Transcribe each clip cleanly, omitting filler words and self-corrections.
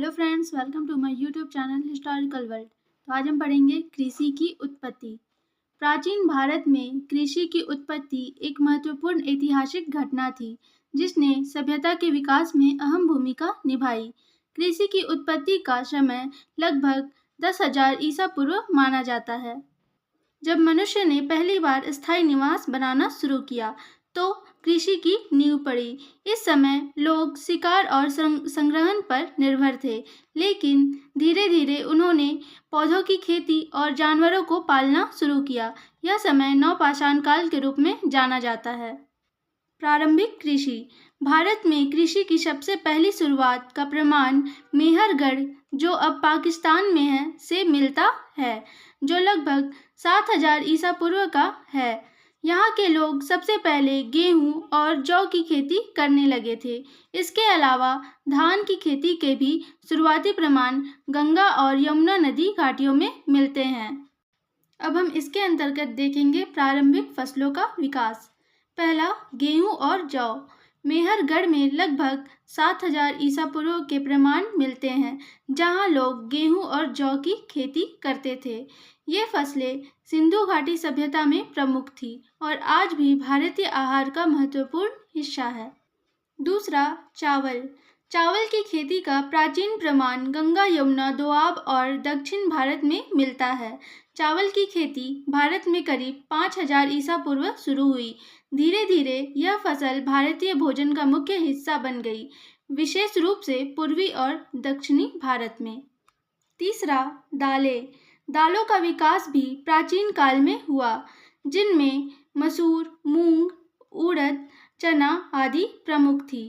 Hello friends, welcome to my YouTube channel historical world. तो आज हम पढ़ेंगे कृषि की उत्पत्ति। प्राचीन भारत में कृषि की उत्पत्ति एक महत्वपूर्ण ऐतिहासिक घटना थी जिसने सभ्यता के विकास में अहम भूमिका निभाई। कृषि की उत्पत्ति का समय लगभग 10,000 ईसा पूर्व माना जाता है, जब मनुष्य ने पहली बार स्थायी निवास बनाना शुरू किया तो कृषि की नींव पड़ी। इस समय लोग शिकार और संग्रहण पर निर्भर थे, लेकिन धीरे धीरे उन्होंने पौधों की खेती और जानवरों को पालना शुरू किया। यह समय नवपाषाण काल के रूप में जाना जाता है। प्रारंभिक कृषि। भारत में कृषि की सबसे पहली शुरुआत का प्रमाण मेहरगढ़, जो अब पाकिस्तान में है, से मिलता है, जो लगभग 7,000 ईसा पूर्व का है। यहाँ के लोग सबसे पहले गेहूं और जौ की खेती करने लगे थे। इसके अलावा धान की खेती के भी शुरुआती प्रमाण गंगा और यमुना नदी घाटियों में मिलते हैं। अब हम इसके अंतर्गत देखेंगे प्रारंभिक फसलों का विकास। पहला, गेहूं और जौ। मेहरगढ़ में लगभग 7,000 ईसा पूर्व के प्रमाण मिलते हैं, जहां लोग गेहूं और जौ की खेती करते थे। ये फसलें सिंधु घाटी सभ्यता में प्रमुख थी और आज भी भारतीय आहार का महत्वपूर्ण हिस्सा है। दूसरा, चावल। चावल की खेती का प्राचीन प्रमाण गंगा, यमुना, दोआब और दक्षिण भारत में मिलता है। चावल की खेती भारत में करीब 5,000 ईसा पूर्व शुरू हुई। धीरे धीरे यह फसल भारतीय भोजन का मुख्य हिस्सा बन गई, विशेष रूप से पूर्वी और दक्षिणी भारत में। तीसरा, दालें। दालों का विकास भी प्राचीन काल में हुआ, जिनमें मसूर, मूंग, उड़द, चना आदि प्रमुख थी।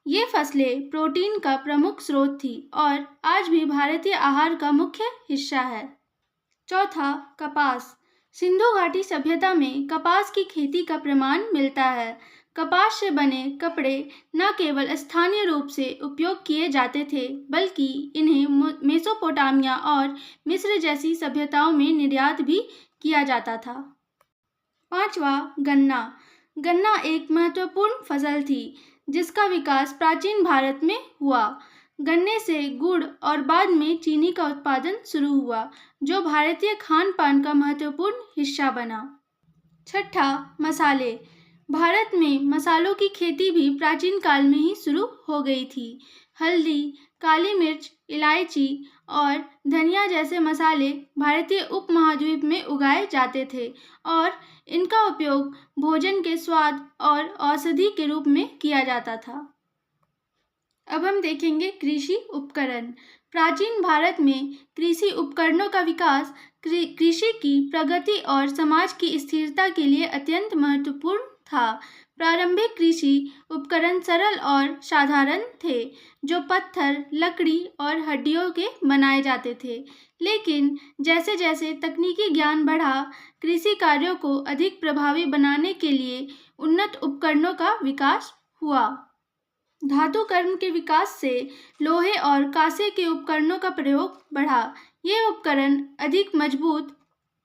ये फसलें प्रोटीन का प्रमुख स्रोत थी और आज भी भारतीय आहार का मुख्य हिस्सा है। चौथा, कपास। सिंधु घाटी सभ्यता में कपास की खेती का प्रमाण मिलता है। कपास से बने कपड़े न केवल स्थानीय रूप से उपयोग किए जाते थे, बल्कि इन्हें मेसोपोटामिया और मिस्र जैसी सभ्यताओं में निर्यात भी किया जाता था। पांचवा, गन्ना। गन्ना एक महत्वपूर्ण फसल थी जिसका विकास प्राचीन भारत में हुआ। गन्ने से गुड़ और बाद में चीनी का उत्पादन शुरू हुआ, जो भारतीय खान पान का महत्वपूर्ण हिस्सा बना। छठा, मसाले। भारत में मसालों की खेती भी प्राचीन काल में ही शुरू हो गई थी। हल्दी, काली मिर्च, इलायची और धनिया जैसे मसाले भारतीय उपमहाद्वीप में उगाए जाते थे और इनका उपयोग भोजन के स्वाद और औषधि के रूप में किया जाता था। अब हम देखेंगे कृषि उपकरण। प्राचीन भारत में कृषि उपकरणों का विकास कृषि की प्रगति और समाज की स्थिरता के लिए अत्यंत महत्वपूर्ण था। प्रारंभिक कृषि उपकरण सरल और साधारण थे, जो पत्थर, लकड़ी और हड्डियों के बनाए जाते थे। लेकिन जैसे जैसे तकनीकी ज्ञान बढ़ा, कृषि कार्यों को अधिक प्रभावी बनाने के लिए उन्नत उपकरणों का विकास हुआ। धातु कर्म के विकास से लोहे और कांसे के उपकरणों का प्रयोग बढ़ा। ये उपकरण अधिक मजबूत,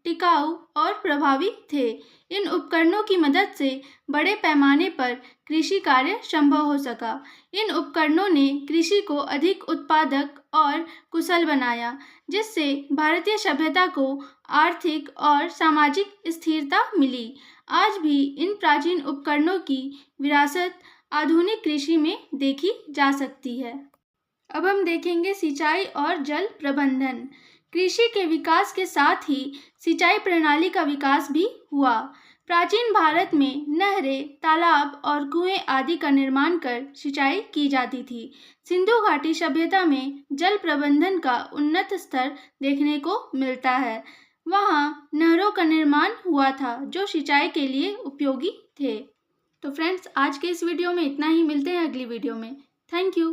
टिकाऊ और प्रभावी थे। इन उपकरणों की मदद से बड़े पैमाने पर कृषि कार्य संभव हो सका। इन उपकरणों ने कृषि को अधिक उत्पादक और कुशल बनाया, जिससे भारतीय सभ्यता को आर्थिक और सामाजिक स्थिरता मिली। आज भी इन प्राचीन उपकरणों की विरासत आधुनिक कृषि में देखी जा सकती है। अब हम देखेंगे सिंचाई और जल प्रबंधन। कृषि के विकास के साथ ही सिंचाई प्रणाली का विकास भी हुआ। प्राचीन भारत में नहरें, तालाब और कुएं आदि का निर्माण कर सिंचाई की जाती थी। सिंधु घाटी सभ्यता में जल प्रबंधन का उन्नत स्तर देखने को मिलता है। वहाँ नहरों का निर्माण हुआ था जो सिंचाई के लिए उपयोगी थे। तो फ्रेंड्स, आज के इस वीडियो में इतना ही। मिलते हैं अगली वीडियो में। Thank you.